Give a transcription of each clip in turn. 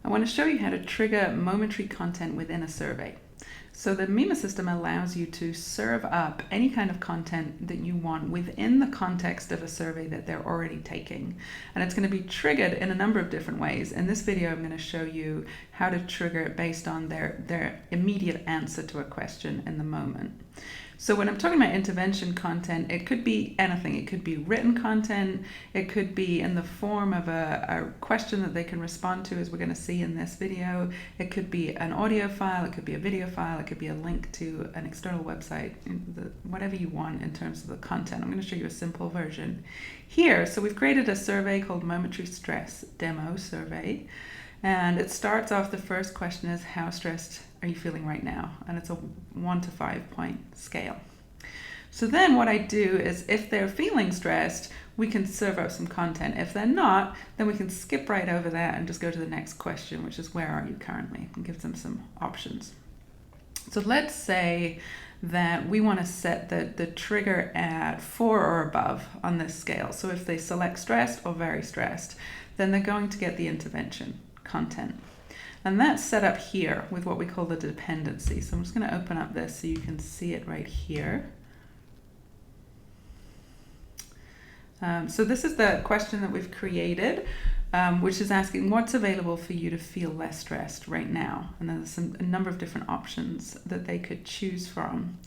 I want to show you how to trigger momentary content within a survey. So the MIMA system allows you to serve up any kind of content that you want within the context of a survey that they're already taking. And it's going to be triggered in a number of different ways. In this video, I'm going to show you how to trigger it based on their immediate answer to a question in the moment. So when I'm talking about intervention content, it could be anything. It could be written content. It could be in the form of a question that they can respond to, as we're going to see in this video. It could be an audio file. It could be a video file. It could be a link to an external website, whatever you want in terms of the content. I'm going to show you a simple version here. So we've created a survey called Momentary Stress Demo Survey. And it starts off, the first question is, how stressed are you feeling right now? And it's a 1 to 5 point scale. So then what I do is, if they're feeling stressed, we can serve up some content. If they're not, then we can skip right over that and just go to the next question, which is, where are you currently? And give them some options. So let's say that we want to set the trigger at 4 or above on this scale. So if they select stressed or very stressed, then they're going to get the intervention content. And that's set up here with what we call the dependency. So I'm just going to open up this so you can see it right here. So this is the question that we've created, which is asking, what's available for you to feel less stressed right now? And there's a number of different options that they could choose from.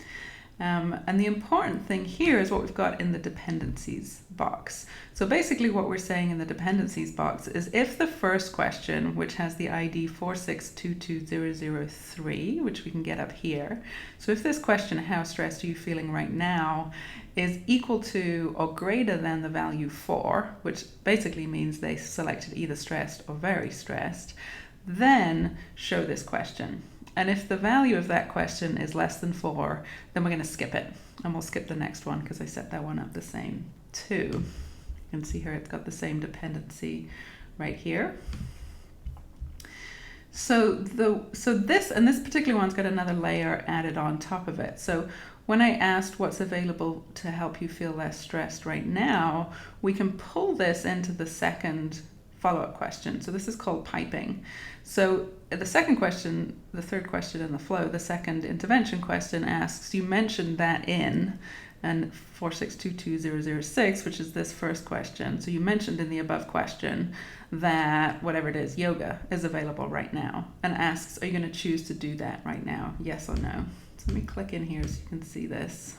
And the important thing here is what we've got in the dependencies box. So basically what we're saying in the dependencies box is, if the first question, which has the ID 4622003, which we can get up here. So if this question, how stressed are you feeling right now, is equal to or greater than the value 4, which basically means they selected either stressed or very stressed, then show this question. And if the value of that question is less than 4, then we're going to skip it. And we'll skip the next one because I set that one up the same too. You can see here it's got the same dependency right here. So this particular one's got another layer added on top of it. So when I asked what's available to help you feel less stressed right now, we can pull this into the second follow-up question. So this is called piping. So the second question, the third question in the flow, the second intervention question asks, you mentioned that in, and 4622006, which is this first question. So you mentioned in the above question that whatever it is, yoga is available right now, and asks, are you going to choose to do that right now? Yes or no? So let me click in here so you can see this.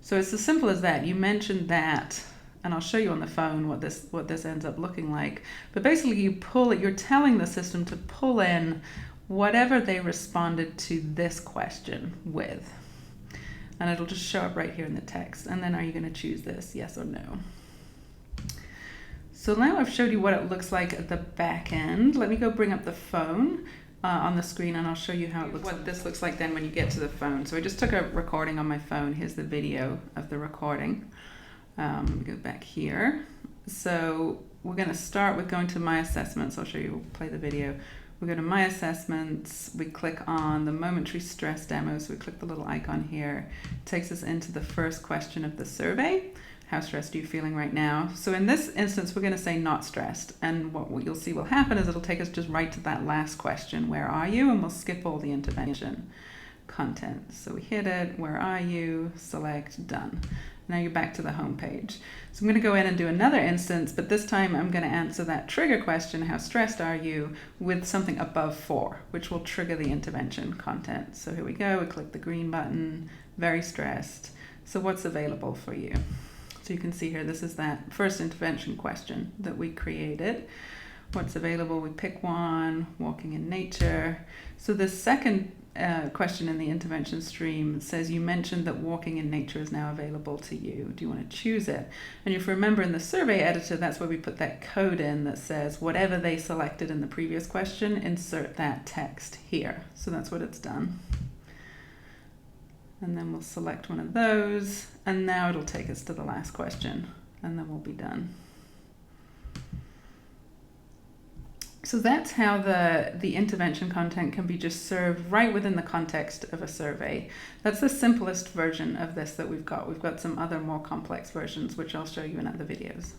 So it's as simple as that. You mentioned that, and I'll show you on the phone what this ends up looking like. But basically you pull it, you're telling the system to pull in whatever they responded to this question with. And it'll just show up right here in the text. And then, are you going to choose this, yes or no? So now I've showed you what it looks like at the back end. Let me go bring up the phone on the screen, and I'll show you how it looks. What this looks like then when you get to the phone. So I just took a recording on my phone. Here's the video of the recording. Let me go back here. So we're going to start with going to My Assessments. I'll show you, we'll play the video. We go to My Assessments, we click on the Momentary Stress Demo, so we click the little icon here. It takes us into the first question of the survey. How stressed are you feeling right now? So in this instance, we're going to say not stressed. And what you'll see will happen is it'll take us just right to that last question, where are you? And we'll skip all the intervention content. So we hit it, where are you? Select, done. Now you're back to the home page. So I'm going to go in and do another instance, but this time I'm going to answer that trigger question, how stressed are you, with something above 4, which will trigger the intervention content. So here we go, we click the green button, very stressed. So what's available for you? So you can see here, this is that first intervention question that we created. What's available? We pick one, walking in nature. So the second question in the intervention stream says, you mentioned that walking in nature is now available to you. Do you want to choose it? And if you remember in the survey editor, that's where we put that code in that says whatever they selected in the previous question, insert that text here. So that's what it's done. And then we'll select one of those, and now it'll take us to the last question, and then we'll be done. So that's how the intervention content can be just served right within the context of a survey. That's the simplest version of this that we've got. We've got some other more complex versions, which I'll show you in other videos.